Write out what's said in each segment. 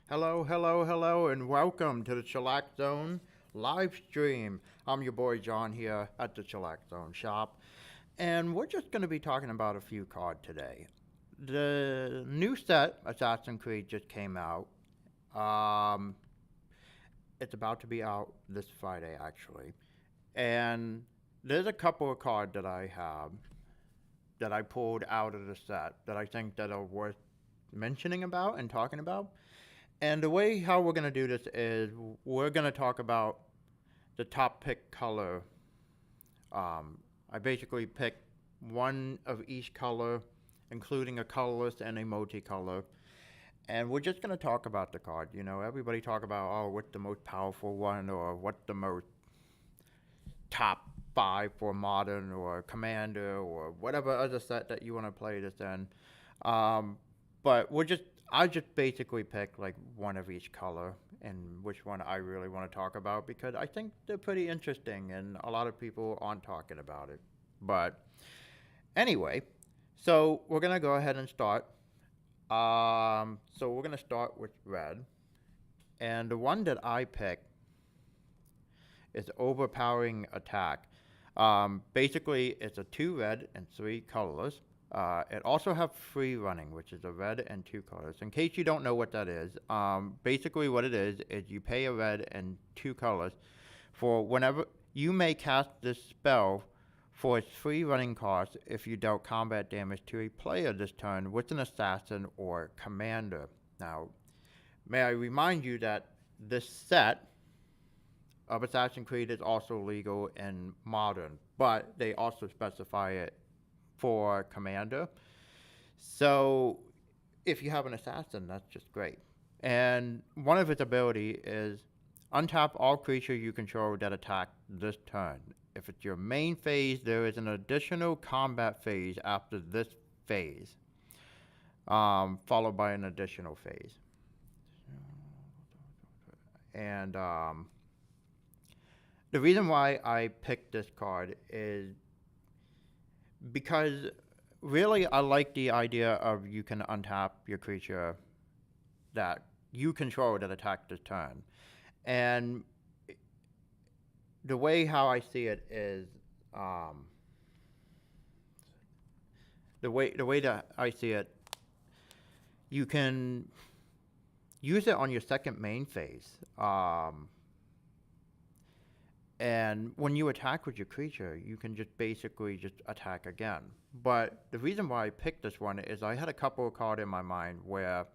Hello, hello, hello, and welcome to the Chillax Zone live stream. I'm your boy John here at the Chillax Zone shop, and we're just going to be talking about a few cards today. The new set, Assassin's Creed, just came out. Um, it's about to be out this Friday, actually. And there's a couple of cards that I have that I pulled out of the set that I think that are worth mentioning about and talking about. And the way how we're going to do this is we're going to talk about the top pick color. I basically picked one of each color, including a colorless and a multicolor. And we're just going to talk about the card. You know, everybody talk about, oh, what's the most powerful one or what's the most top five for modern or commander or whatever other set that you want to play this in. Um, but I just basically pick like one of each color and which one I really want to talk about because I think they're pretty interesting and a lot of people aren't talking about it. But anyway, so we're gonna go ahead and start. So we're gonna start with red, and the one that I picked is overpowering attack. Basically, it's a 2 red and 3 colorless. It also have free running, which is a red and 2 colors. In case you don't know what that is, basically what it is you pay a red and 2 colors for whenever you may cast this spell for its free running cost if you dealt combat damage to a player this turn with an assassin or commander. Now, may I remind you that this set of Assassin's Creed is also legal in modern, but they also specify it for commander. So if you have an assassin, that's just great. And one of its ability is untap all creatures you control that attack this turn. If it's your main phase, there is an additional combat phase after this phase, followed by an additional phase. And the reason why I picked this card is because really I like the idea of you can untap your creature that you control that attack this turn. And the way how I see it is the way that I see it, you can use it on your second main phase. And when you attack with your creature, you can just basically just attack again. But the reason why I picked this one is I had a couple of cards in my mind where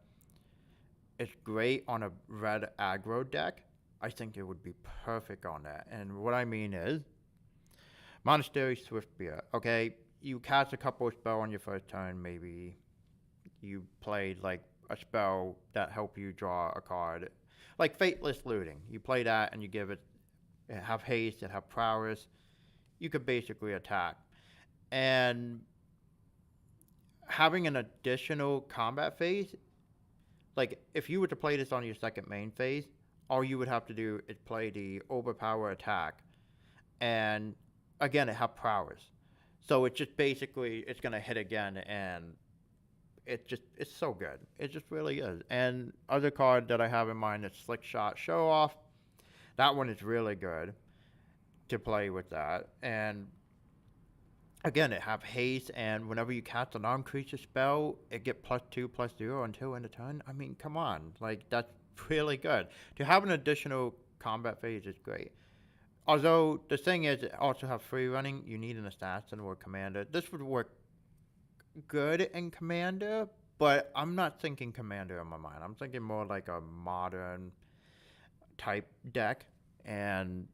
it's great on a red aggro deck. I think it would be perfect on that. And what I mean is, Monastery Swiftbeard. Okay, you cast a couple of spells on your first turn. Maybe you played like a spell that help you draw a card, like Fateless Looting. You play that and you give it have haste, it have prowess. You could basically attack. And having an additional combat phase, like if you were to play this on your second main phase, all you would have to do is play the overpower attack. And again, it have prowess. So it just basically it's gonna hit again and it's so good. It just really is. And other card that I have in mind is Slick Shot Show Off. That one is really good to play with that. And again, it have haste, and whenever you cast a non-creature spell, it get +2/+0 until end of turn. I mean, come on, like that's really good. To have an additional combat phase is great. Although the thing is, it also have free running. You need an assassin or a commander. This would work good in commander, but I'm not thinking commander in my mind. I'm thinking more like a modern type deck, and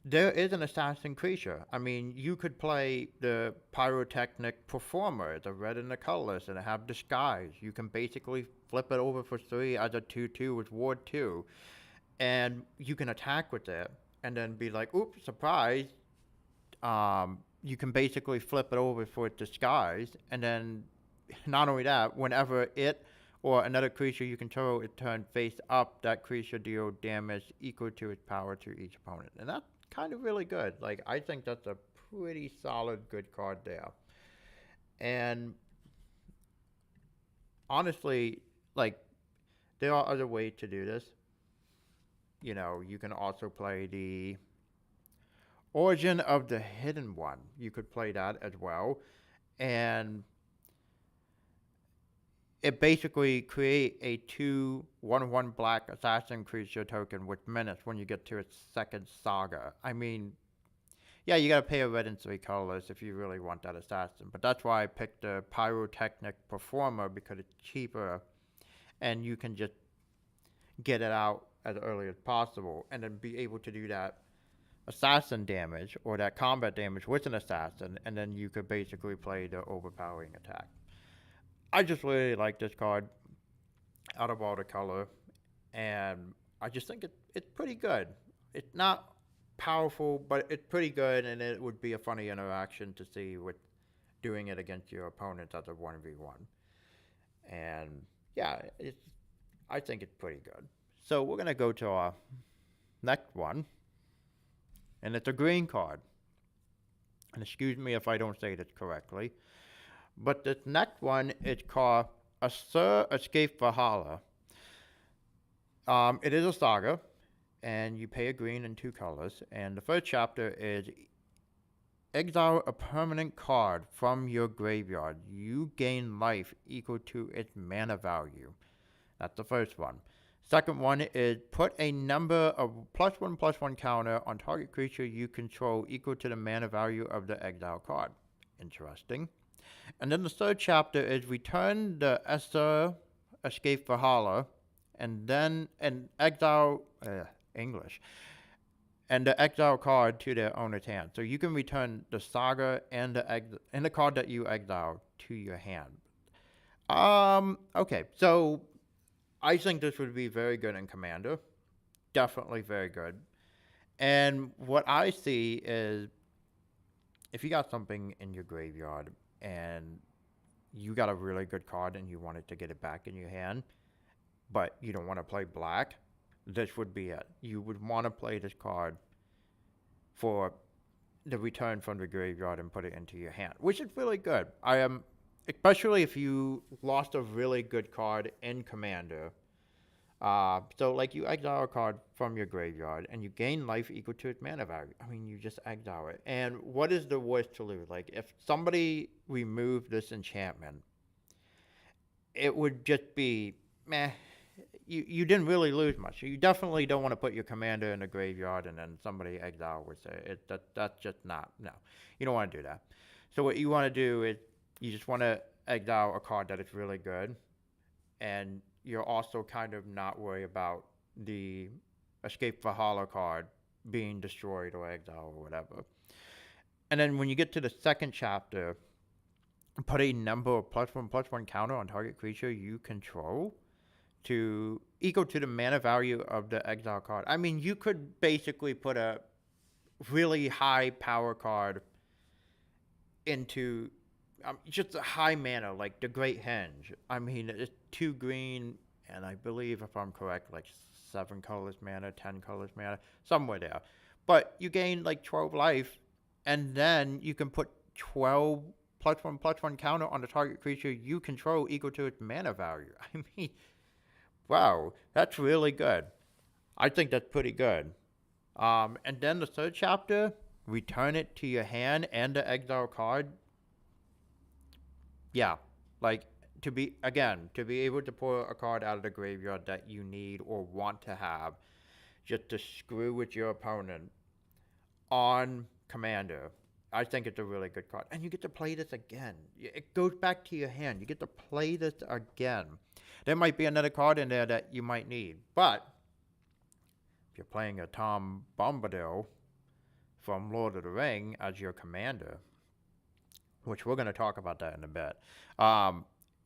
there is an assassin creature. I mean, you could play the pyrotechnic performer, the red and the colorless, and have disguise. You can basically flip it over for 3 as a 2/2 with ward 2, and you can attack with it, and then be like, "Oops, surprise!" You can basically flip it over for disguise, and then not only that, whenever it or another creature you control is turned face up, that creature deal damage equal to its power to each opponent. And that's kind of really good. Like, I think that's a pretty solid, good card there. And honestly, like, There are other ways to do this. You can also play the Origin of the Hidden One. You could play that as well. And it basically create a 2/1/1 black assassin creature token with menace when you get to its second saga. I mean, yeah, you gotta pay a red and 3 colors if you really want that assassin. But that's why I picked the Pyrotechnic Performer, because it's cheaper and you can just get it out as early as possible and then be able to do that assassin damage or that combat damage with an assassin, and then you could basically play the overpowering attack. I just really like this card out of all the color, and I just think it's pretty good. It's not powerful, but it's pretty good, and it would be a funny interaction to see with doing it against your opponents as a 1v1. And yeah, I think it's pretty good. So we're going to go to our next one, and it's a green card. And excuse me if I don't say this correctly, but this next one is called Asur Escape Valhalla. It is a saga, and you pay a green and 2 colors. And the first chapter is exile a permanent card from your graveyard. You gain life equal to its mana value. That's the first one. Second one is put a number of +1/+1 counter on target creature you control equal to the mana value of the exile card. Interesting. And then the third chapter is return the Asur Escape Valhalla and then an exile English and the exile card to their owner's hand. So you can return the saga and the card that you exile to your hand. Okay, so I think this would be very good in Commander. Definitely very good. And what I see is if you got something in your graveyard and you got a really good card and you wanted to get it back in your hand, but you don't want to play black, this would be it. You would want to play this card for the return from the graveyard and put it into your hand, which is really good. Especially if you lost a really good card in Commander. So like you exile a card from your graveyard and you gain life equal to its mana value. I mean, you just exile it. And what is the worst to lose? Like if somebody removed this enchantment, it would just be meh. You didn't really lose much. You definitely don't want to put your commander in the graveyard and then somebody exile with it. That's just not, no. You don't want to do that. So what you want to do is you just want to exile a card that is really good, and you're also kind of not worried about the Escape Valhalla card being destroyed or exiled or whatever. And then when you get to the second chapter, put a number of +1/+1 counter on target creature you control to equal to the mana value of the exile card. I mean, you could basically put a really high power card into just a high mana, like the Great Henge. I mean, it's 2 green, and I believe, if I'm correct, like 7 colors mana, 10 colors mana, somewhere there. But you gain like 12 life, and then you can put 12 +1/+1 counter on the target creature you control equal to its mana value. I mean, wow, that's really good. I think that's pretty good. And then the third chapter, return it to your hand and the exile card. Yeah, like to be able to pull a card out of the graveyard that you need or want to have, just to screw with your opponent on Commander. I think it's a really good card, and you get to play this again. It goes back to your hand. You get to play this again. There might be another card in there that you might need, but if you're playing a Tom Bombadil from Lord of the Ring as your commander, which we're going to talk about that in a bit.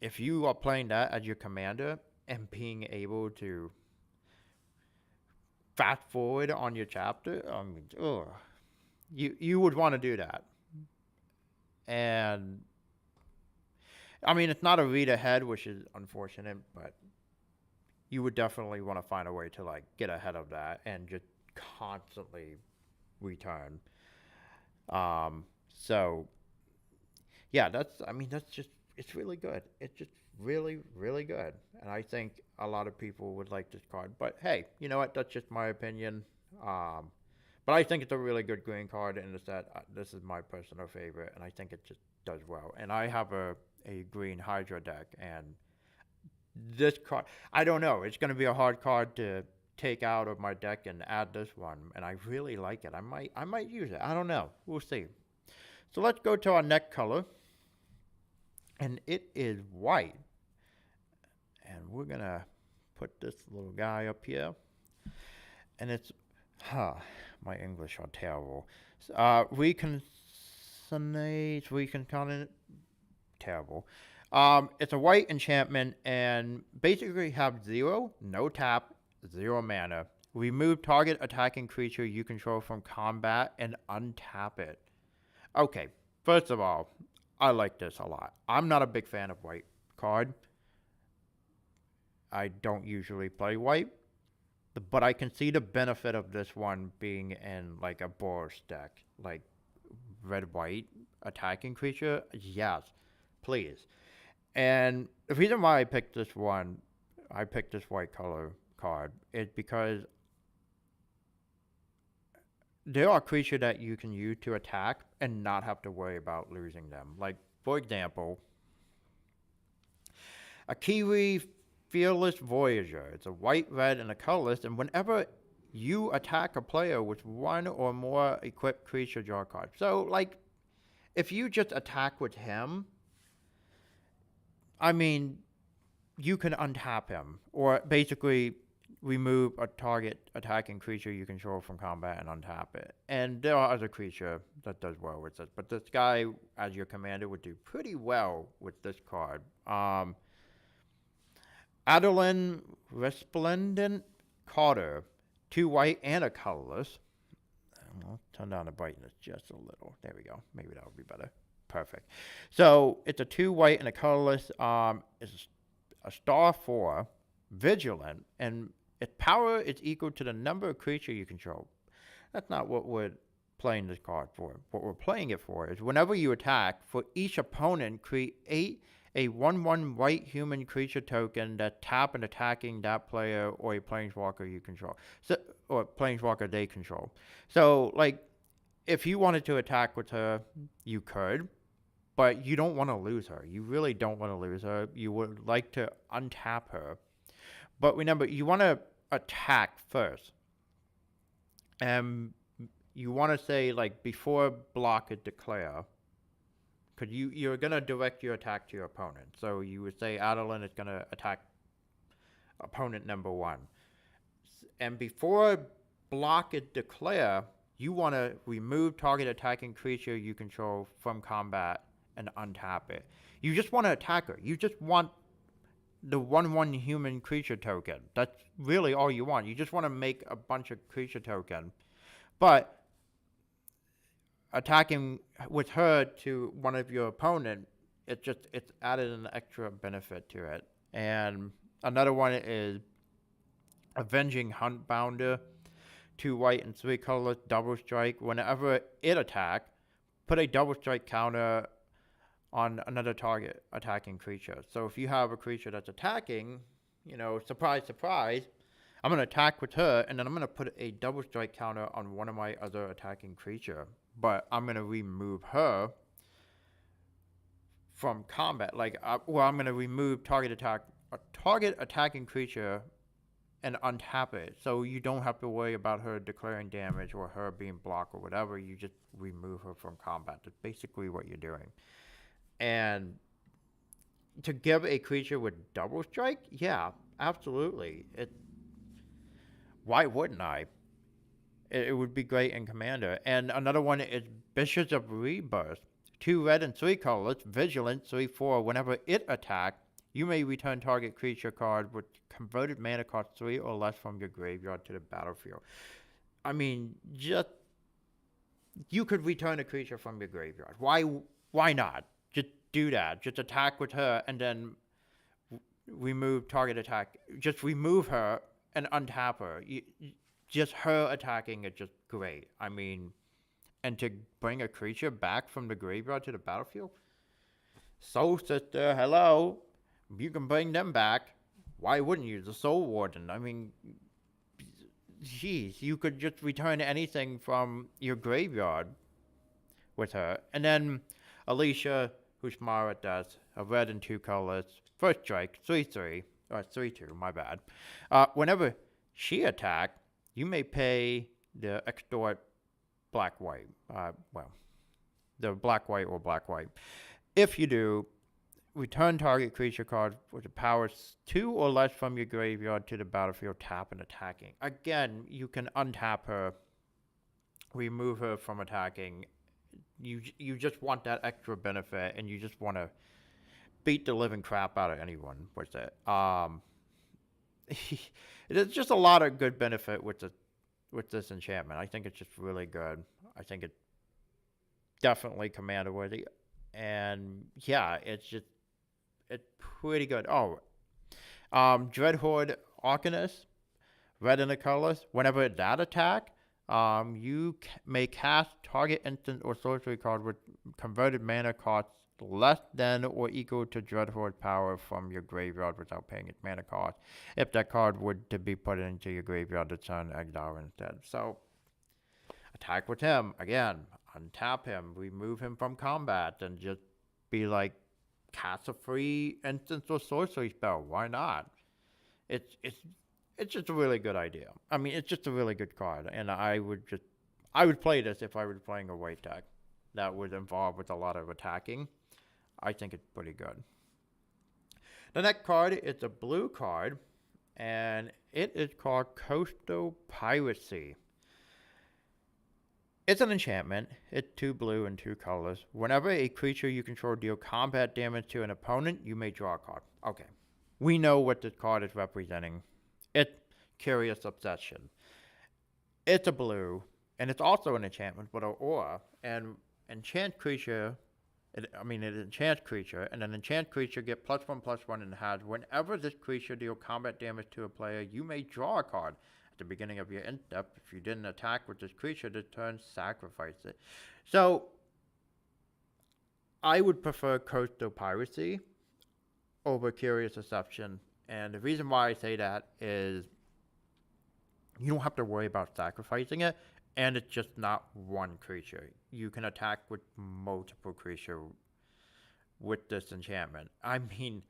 If you are playing that as your commander and being able to fast forward on your chapter, I mean, you would want to do that. And I mean, it's not a read ahead, which is unfortunate, but you would definitely want to find a way to like get ahead of that and just constantly return. So yeah, that's just, it's really good. It's just really, really good. And I think a lot of people would like this card. But hey, you know what? That's just my opinion. Um, but I think it's a really good green card, and it's that this is my personal favorite, and I think it just does well. And I have a green Hydra deck, and this card, I don't know. It's going to be a hard card to take out of my deck and add this one, and I really like it. I might use it. I don't know. We'll see. So let's go to our next color, and it is white. And we're gonna put this little guy up here, and it's, my English are terrible. Reconciliate, terrible. It's a white enchantment, and basically have 0, no tap, 0 mana. Remove target attacking creature you control from combat and untap it. Okay, first of all, I like this a lot. I'm not a big fan of white card. I don't usually play white, but I can see the benefit of this one being in like a Boros deck, like red white attacking creature. Yes, please. And the reason why I picked this white color card, is because there are creatures that you can use to attack and not have to worry about losing them. Like, for example, a Kiwi Fearless Voyager. It's a white, red, and a colorless, and whenever you attack a player with one or more equipped creature, draw a card. So, like, if you just attack with him, I mean, you can untap him, or basically remove a target attacking creature you control from combat and untap it. And there are other creatures that does well with this, but this guy, as your commander, would do pretty well with this card. Adeline Resplendent Carter, 2 white and a colorless. I'll turn down the brightness just a little. There we go. Maybe that'll be better. Perfect. So it's a 2 white and a colorless. It's a star 4, vigilant, and its power is equal to the number of creatures you control. That's not what we're playing this card for. What we're playing it for is whenever you attack, for each opponent, create a 1/1 white human creature token that tap and attacking that player or a planeswalker you control. So, or planeswalker they control. So, like, if you wanted to attack with her, you could, but you don't want to lose her. You really don't want to lose her. You would like to untap her. But remember, you want to attack first. And you want to say, like, before block it, declare. Because you're going to direct your attack to your opponent. So you would say Adeline is going to attack opponent number 1. And before block it, declare, you want to remove target attacking creature you control from combat and untap it. You just want to attack her. You just want the 1/1 human creature token. That's really all you want. You just want to make a bunch of creature token. But attacking with her to one of your opponent, it's added an extra benefit to it. And another one is Avenging Huntbounder, 2 white and 3 colorless, double strike. Whenever it attack, put a double strike counter on another target attacking creature. So if you have a creature that's attacking, surprise, surprise, I'm going to attack with her, and then I'm going to put a double strike counter on one of my other attacking creature. But I'm going to remove her from combat. I'm going to remove target attacking creature and untap it. So you don't have to worry about her declaring damage or her being blocked or whatever. You just remove her from combat. That's basically what you're doing. And to give a creature with double strike, yeah, absolutely. Why wouldn't I? It would be great in Commander. And another one is Bishops of Rebirth. 2 red and 3 colorless, vigilant, 3/4. Whenever it attacks, you may return target creature card with converted mana cost 3 or less from your graveyard to the battlefield. I mean, you could return a creature from your graveyard. Why not? Just do that. Just attack with her and then remove target attack. Just remove her and untap her. Just her attacking is just great. I mean, and to bring a creature back from the graveyard to the battlefield, Soul Sister, hello. You can bring them back. Why wouldn't you? The Soul Warden. I mean, geez, you could just return anything from your graveyard with her. And then Alicia, who's Mara does, a red and two colors. First strike, 3/3. Or 3/2, my bad. Whenever she attacks, you may pay the extort black white. The black white or black white. If you do, return target creature card with the power 2 or less from your graveyard to the battlefield, tap and attacking. Again, you can untap her, remove her from attacking. You just want that extra benefit, and you just want to beat the living crap out of anyone with it. There's just a lot of good benefit with this enchantment. I think it's just really good. I think it's definitely commander worthy, and yeah, it's pretty good. Oh, Dreadhorde Arcanist, red in the colors. Whenever that attack, you may cast target instant or sorcery card with converted mana cost less than or equal to Dreadhorde power from your graveyard without paying its mana cost. If that card were to be put into your graveyard, it's on exile instead. So, attack with him again. Untap him, remove him from combat, and just be like, cast a free instant or sorcery spell. Why not? It's just a really good idea. I mean, it's just a really good card, and I would play this if I was playing a white deck that was involved with a lot of attacking. I think it's pretty good. The next card is a blue card, and it is called Coastal Piracy. It's an enchantment. It's 2 blue and 2 colors. Whenever a creature you control deals combat damage to an opponent, you may draw a card. Okay. We know what this card is representing. It's Curious Obsession. It's a blue, and it's also an enchantment, but an aura. And enchant creature, it enchants creature, and an enchant creature gets +1/+1 and has whenever this creature deals combat damage to a player, you may draw a card. The beginning of your end step, if you didn't attack with this creature this turn, sacrifice it. So I would prefer Coastal Piracy over Curious Deception, and the reason why I say that is you don't have to worry about sacrificing it, and it's just not one creature. You can attack with multiple creatures with this enchantment. I mean,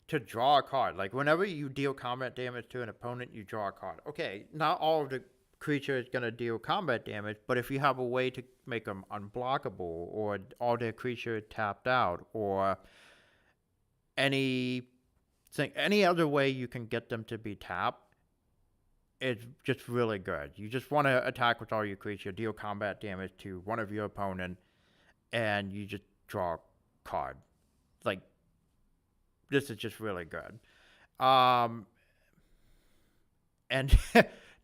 to draw a card. Like, whenever you deal combat damage to an opponent, you draw a card. Okay, not all of the creature is going to deal combat damage, but if you have a way to make them unblockable, or all their creature tapped out, or any other way you can get them to be tapped, it's just really good. You just want to attack with all your creature, deal combat damage to one of your opponent, and you just draw a card. Like, this is just really good. And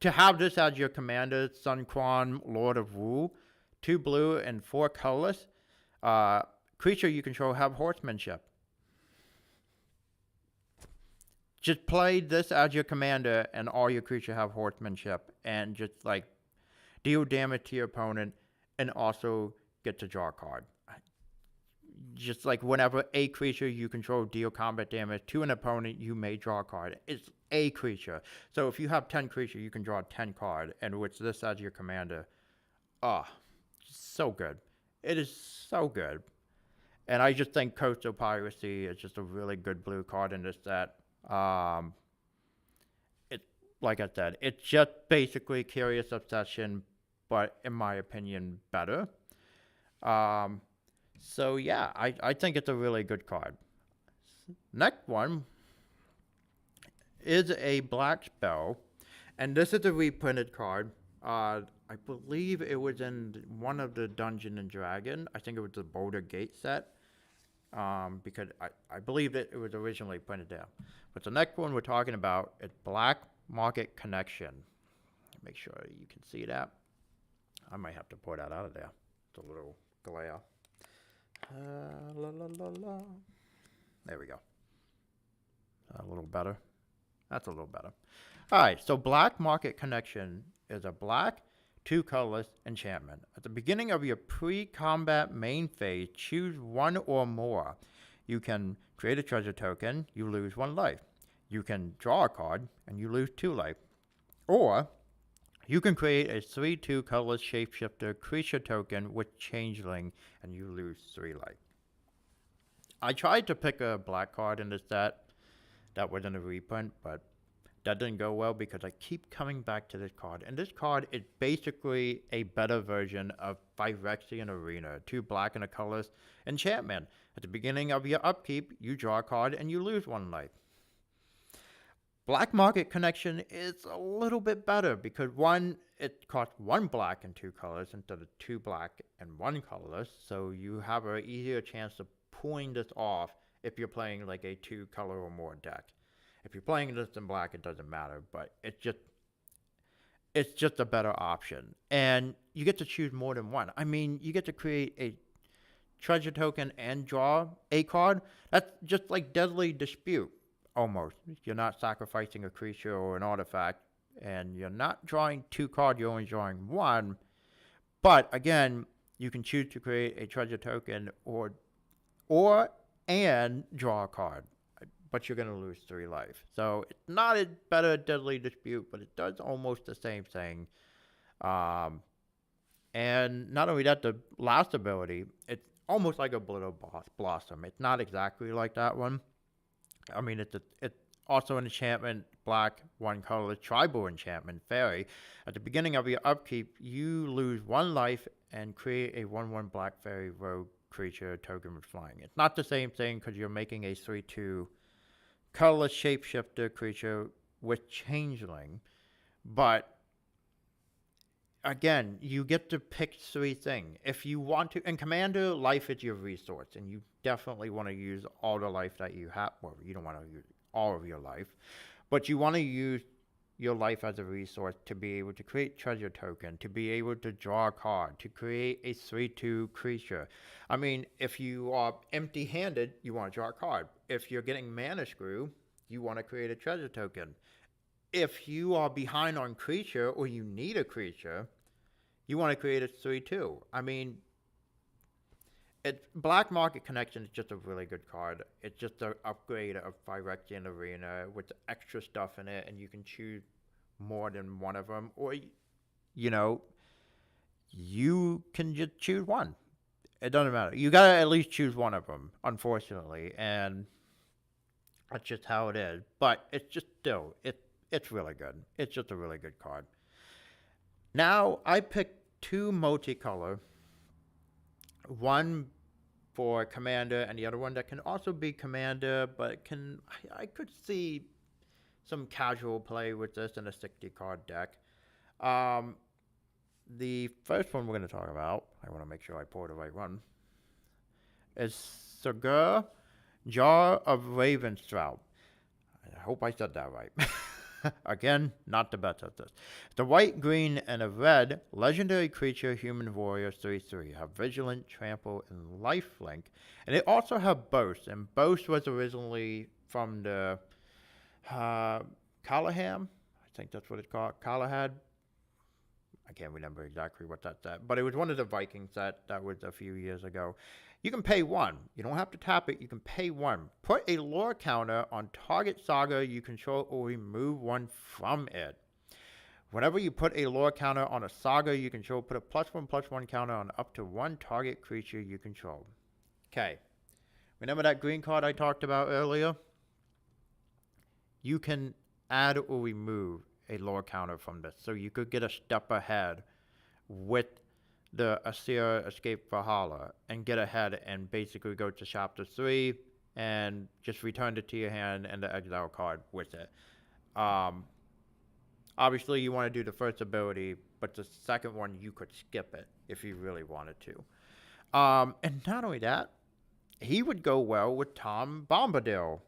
to have this as your commander, Sun Quan, Lord of Wu, 2 blue and 4 colorless, creature you control have horsemanship. Just play this as your commander, and all your creatures have horsemanship, and just like deal damage to your opponent, and also get to draw a card. Just like whenever a creature you control deal combat damage to an opponent, you may draw a card. It's a creature. So if you have 10 creatures, you can draw 10 cards, and with this as your commander, so good. It is so good. And I just think Coastal Piracy is just a really good blue card in this set. Like I said, it's just basically Curious Obsession, but in my opinion, better. So yeah, I think it's a really good card. Next one is a black spell, and this is a reprinted card. I believe it was in one of the Dungeon and Dragon. I think it was the Boulder Gate set, because I believe that it was originally printed there. But the next one we're talking about is Black Market Connection. Make sure you can see that. I might have to pour that out of there. It's a little glare. There we go. A little better. That's a little better. All right, so Black Market Connection is a black, 2 colorless enchantment. At the beginning of your pre-combat main phase, choose one or more. You can create a treasure token, you lose 1 life. You can draw a card, and you lose 2 life. Or you can create a 3/2 colorless shapeshifter creature token with changeling, and you lose 3 life. I tried to pick a black card in this set that wasn't a reprint, but that didn't go well because I keep coming back to this card. And this card is basically a better version of Phyrexian Arena, 2 black and a colorless enchantment. At the beginning of your upkeep, you draw a card and you lose 1 life. Black Market Connection is a little bit better because 1, it costs 1 black and 2 colors instead of 2 black and 1 colorless, so you have an easier chance of pulling this off if you're playing like a 2 color or more deck. If you're playing this in black, it doesn't matter, but it's just a better option. And you get to choose more than 1. I mean, you get to create a treasure token and draw a card. That's just like Deadly Dispute, almost. You're not sacrificing a creature or an artifact, and you're not drawing 2 cards, you're only drawing 1. But again, you can choose to create a treasure token and draw a card, but you're going to lose 3 life. So it's not as better Deadly Dispute, but it does almost the same thing. And not only that, the last ability, it's almost like a Blittle Blossom. It's not exactly like that one. I mean, it's also an enchantment, black, 1 colorless, tribal enchantment, fairy. At the beginning of your upkeep, you lose 1 life and create a 1/1 black fairy rogue creature token with flying. It's not the same thing because you're making a 3/2 colorless shapeshifter creature with changeling, but again, you get to pick 3 things. If you want to, in Commander, life is your resource, and you definitely want to use all the life that you have. Well, you don't want to use all of your life, but you want to use your life as a resource to be able to create treasure token, to be able to draw a card, to create a 3/2 creature. I mean, if you are empty-handed, you want to draw a card. If you're getting mana screw, you want to create a treasure token. If you are behind on creature or you need a creature, you want to create a 3/2. I mean, Black Market Connection is just a really good card. It's just an upgrade of Phyrexian Arena with extra stuff in it, and you can choose more than 1 of them, or you can just choose 1. It doesn't matter. You gotta at least choose 1 of them, unfortunately, and that's just how it is. But it's just still, it's really good. It's just a really good card. Now I picked 2 multicolor. 1 for Commander, and the other one that can also be Commander, but I could see some casual play with this in a 60-card deck. The first one we're going to talk about, I want to make sure I pull the right one, is Sagar, Jar of Ravenstrout. I hope I said that right. Again, not the best at this. The white, green, and a red legendary creature human warrior 3/3 have vigilant, trample, and lifelink, and it also have boast. And boast was originally from the Callahan. I think that's what it's called. Callahan. I can't remember exactly what that's at, but it was one of the Viking set that was a few years ago. You can pay 1. You don't have to tap it. You can pay 1. Put a lore counter on target saga you control or remove 1 from it. Whenever you put a lore counter on a saga you control, put a +1/+1 counter on up to 1 target creature you control. Okay. Remember that green card I talked about earlier? You can add or remove a lore counter from this. So you could get a step ahead with the Asir Escape Valhalla and get ahead and basically go to chapter 3 and just return it to your hand and the exile card with it. Obviously you want to do the first ability, but the second one you could skip it if you really wanted to. And not only that, he would go well with Tom Bombadil.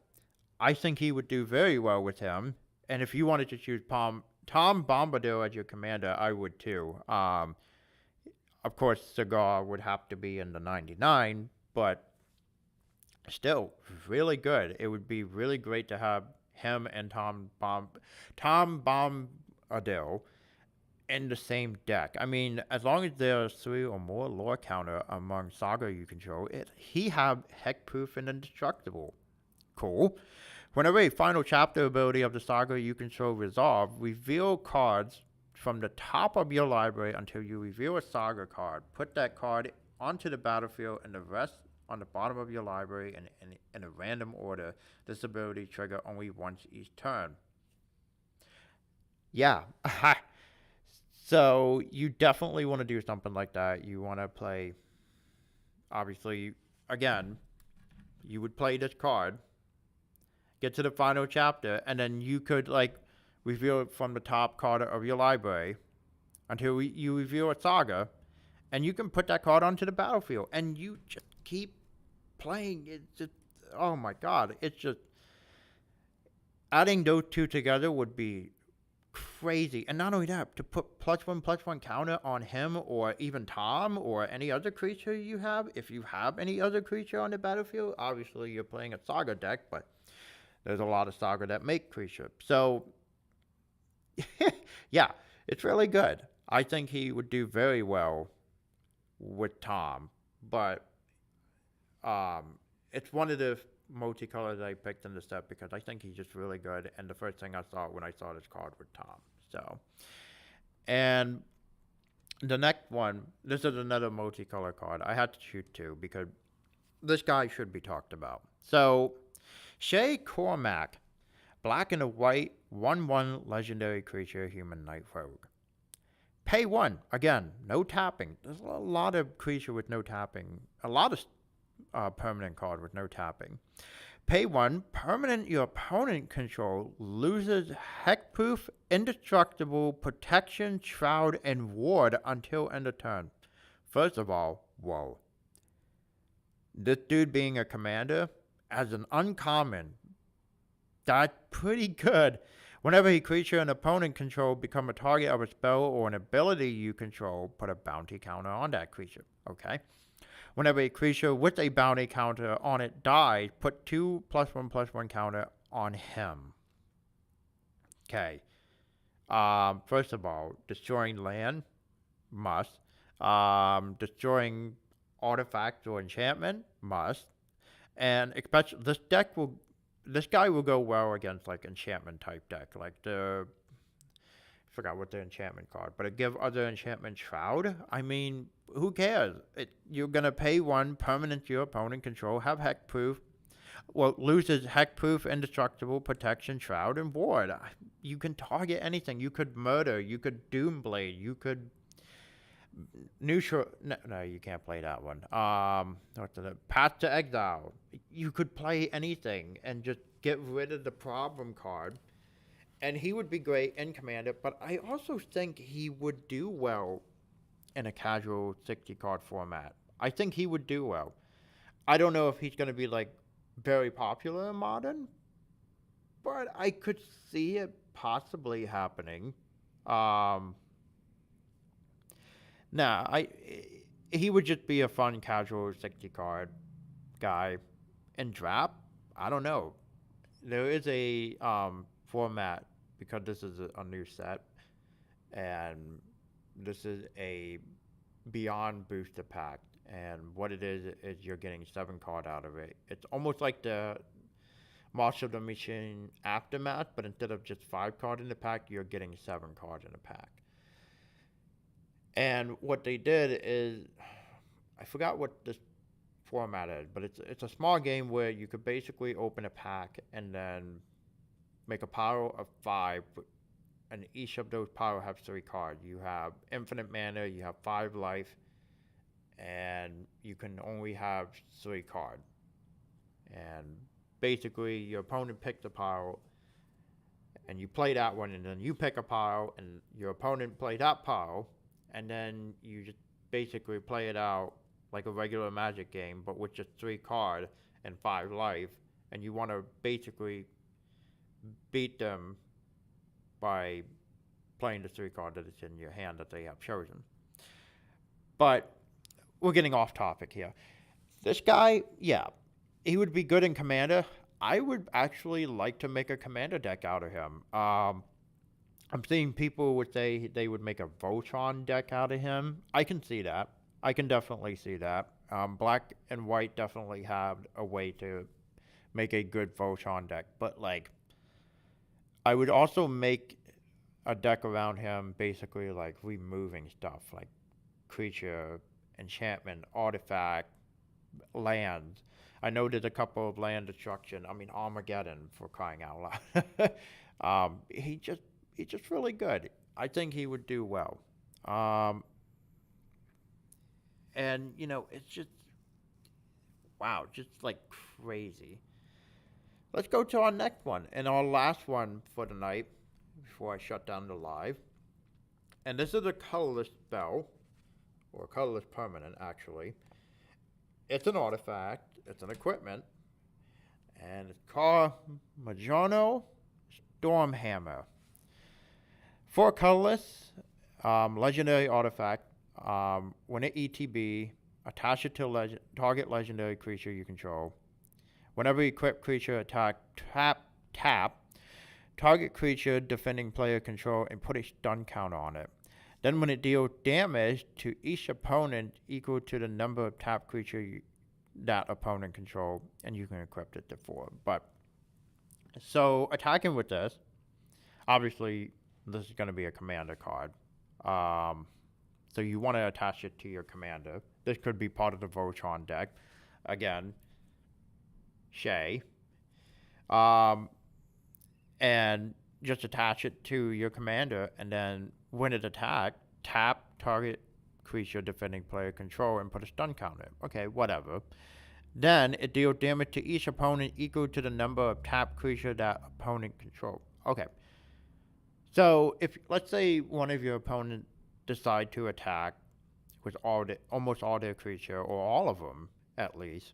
I think he would do very well with him. And if you wanted to choose Tom Bombadil as your commander, I would too. Of course, Sagar would have to be in the 99, but still really good. It would be really great to have him and Tom Bombadil in the same deck. I mean, as long as there's 3 or more lore counter among Saga you control, he have Hexproof and Indestructible. Cool. Whenever a final chapter ability of the Saga you control resolve, reveal cards from the top of your library until you reveal a Saga card. Put that card onto the battlefield and the rest on the bottom of your library in a random order. This ability trigger only once each turn. Yeah. So you definitely want to do something like that. You want to play, obviously, again, you would play this card, get to the final chapter, and then you could, like, reveal it from the top card of your library until you reveal a Saga, and you can put that card onto the battlefield, and you just keep playing. It's just, oh my god, it's just, adding those two together would be crazy. And not only that, to put +1/+1 counter on him or even Tom or any other creature you have. If you have any other creature on the battlefield, obviously you're playing a Saga deck, but there's a lot of Saga that make creature. So, yeah, it's really good. I think he would do very well with Tom, but it's one of the multicolors I picked in the set because I think he's just really good. And the first thing I saw when I saw this card was Tom. So, and the next one, this is another multicolor card. I had to choose two because this guy should be talked about. So, Shay Cormac, black and a white, 1/1 legendary creature, human Night Rogue. Pay 1, again, no tapping. There's a lot of creature with no tapping. A lot of permanent card with no tapping. Pay 1, permanent your opponent control loses Hexproof, Indestructible, Protection, Shroud, and Ward until end of turn. First of all, whoa. This dude being a commander, as an uncommon, that's pretty good. Whenever a creature an opponent control become a target of a spell or an ability you control, put a bounty counter on that creature. Okay? Whenever a creature with a bounty counter on it dies, put 2 +1/+1 counter on him. Okay. First of all, destroying land, must. Destroying artifacts or enchantment, must. And especially this guy will go well against like enchantment type deck, like I forgot what the enchantment card, but it give other enchantment Shroud. I mean, who cares? You're gonna pay 1, permanent your opponent control, have Hexproof. Well, loses Hexproof, Indestructible, Protection, Shroud, and Ward. You can target anything. You could murder. You could Doomblade. You could neutral. No, you can't play that one. What's the Path to Exile. You could play anything and just get rid of the problem card. And he would be great in Commander, but I also think he would do well in a casual 60-card format. I think he would do well. I don't know if he's going to be, like, very popular in Modern, but I could see it possibly happening. He would just be a fun casual 60-card guy. In Draft, I don't know. There is a format, because this is a new set, and this is a Beyond booster pack, and what it is you're getting 7 card out of it. It's almost like the Marshal the Machine Aftermath, but instead of just 5 card in the pack, you're getting 7 cards in the pack. And what they did is, I forgot what this format is, but it's a small game where you could basically open a pack and then make a pile of 5, and each of those piles have 3 cards. You have infinite mana, you have 5 life, and you can only have 3 cards. And basically, your opponent picks a pile, and you play that one, and then you pick a pile, and your opponent plays that pile, and then you just basically play it out like a regular Magic game, but with just 3 cards and 5 life, and you want to basically beat them by playing the 3 card that is in your hand that they have chosen. But we're getting off topic here. This guy, yeah, he would be good in Commander. I would actually like to make a Commander deck out of him. I'm seeing people would say they would make a Voltron deck out of him. I can see that. I can definitely see that. Black and white definitely have a way to make a good Voltron deck, but like I would also make a deck around him, basically like removing stuff like creature, enchantment, artifact, lands. I know there's a couple of land destruction. I mean Armageddon, for crying out loud. He's just really good. I think he would do well. Um, and you know, it's just wow, just like crazy. Let's go to our next one and our last one for the night before I shut down the live. And this is a colorless spell, or a colorless permanent actually. It's an artifact, it's an equipment, and it's called Majorno Stormhammer. For colorless, legendary artifact, when it ETB, attach it to target legendary creature you control. Whenever equipped creature attack, tap, target creature defending player control and put a stun counter on it. Then when it deals damage to each opponent equal to the number of tap creature that opponent control, and you can equip it to 4. But so attacking with this, obviously this is going to be a commander card. So you want to attach it to your commander. This could be part of the Voltron deck. Again, Shay. And just attach it to your commander, and then when it attacks, tap target creature defending player control and put a stun counter. Okay, whatever. Then it deals damage to each opponent equal to the number of tap creature that opponent control. Okay. So if let's say one of your opponents decide to attack with almost all their creature, or all of them at least,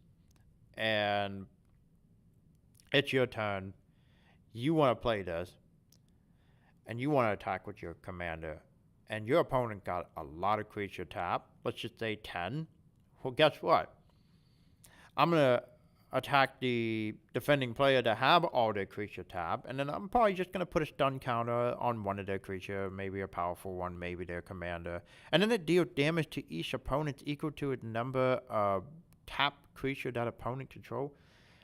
and it's your turn, you want to play this, and you want to attack with your commander, and your opponent got a lot of creature tap, let's just say 10, well, guess what? I'm going to attack the defending player to have all their creature tap, and then I'm probably just going to put a stun counter on one of their creature, maybe a powerful one, maybe their commander, and then it deals damage to each opponent equal to a number of tap creature that opponent control.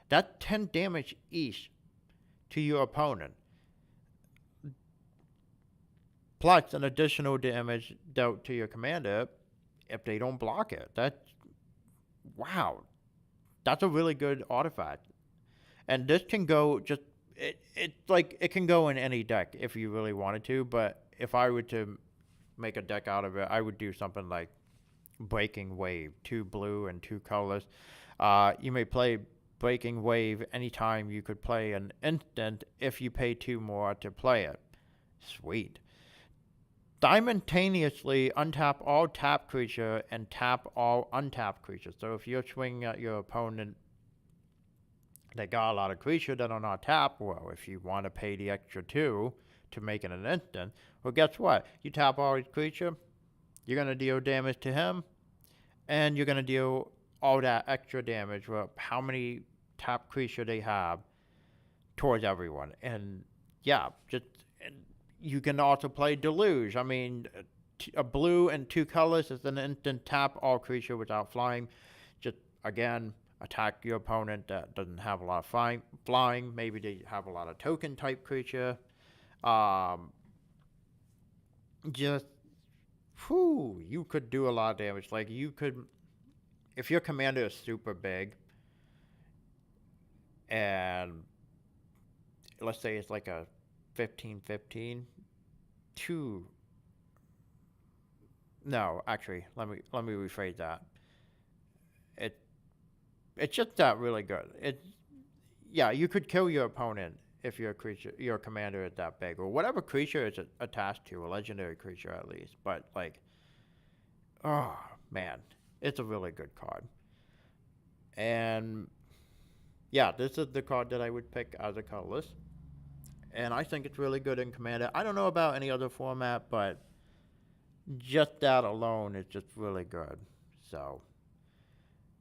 That's 10 damage each to your opponent, plus an additional damage dealt to your commander if they don't block it. Wow, that's a really good artifact. And this can go it can go in any deck if you really wanted to, but if I were to make a deck out of it, I would do something like Breaking Wave, 2 blue and 2 colorless. You may play Breaking Wave anytime you could play an instant if you pay 2 more to play it. Sweet. Simultaneously untap all tap creature and tap all untapped creatures. So if you're swinging at your opponent, they got a lot of creature that are not tapped, well, if you want to pay the extra 2 to make it an instant, well, guess what? You tap all his creature, you're going to deal damage to him, and you're going to deal all that extra damage, well, how many tap creature they have towards everyone. And yeah, and you can also play Deluge. I mean, a blue and 2 colors is an instant tap all creature without flying. Just again, attack your opponent that doesn't have a lot of flying. Maybe they have a lot of token type creature. You could do a lot of damage. Like you could, if your commander is super big, and let's say it's like a 15-15, no, actually, let me rephrase that. It's just that really good. You could kill your opponent if your commander is that big, or whatever creature it's attached to, a legendary creature at least. But like, oh man, it's a really good card. And yeah, this is the card that I would pick as a colorless, and I think it's really good in Commander. I don't know about any other format, but just that alone is just really good. So,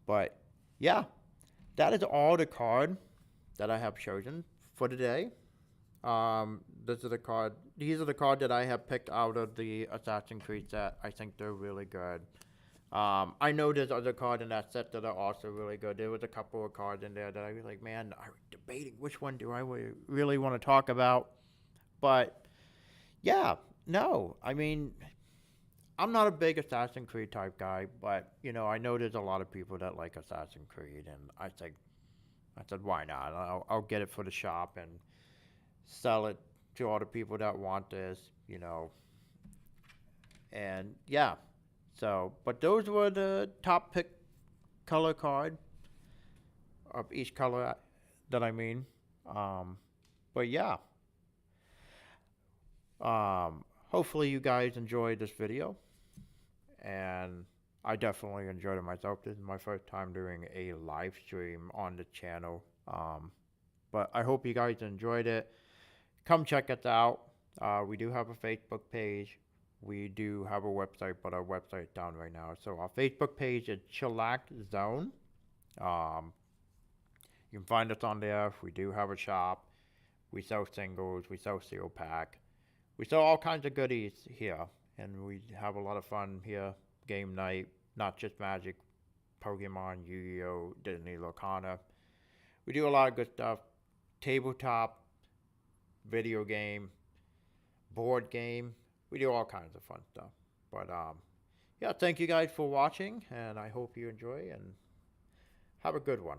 but yeah, that is all the card that I have chosen for today. This is the card. These are the cards that I have picked out of the Assassin's Creed set. I think they're really good. I know there's other cards in that set that are also really good. There was a couple of cards in there that I was like, man, I'm debating which one do I really want to talk about. But yeah, no, I mean, I'm not a big Assassin's Creed type guy, but I know there's a lot of people that like Assassin's Creed, and I said, why not? I'll get it for the shop and sell it to all the people that want this. And yeah, so, but those were the top pick color card of each color that I mean. But yeah, hopefully you guys enjoyed this video, and I definitely enjoyed it myself. This is my first time doing a live stream on the channel. But I hope you guys enjoyed it. Come check us out. We do have a Facebook page. We do have a website, but our website's down right now. So our Facebook page is Chillax Zone. You can find us on there. We do have a shop. We sell singles. We sell seal pack. We sell all kinds of goodies here, and we have a lot of fun here. Game night, not just Magic, Pokemon, Yu-Gi-Oh, Disney, Lorcana. We do a lot of good stuff. Tabletop, video game, board game. We do all kinds of fun stuff. But yeah, thank you guys for watching, and I hope you enjoy, and have a good one.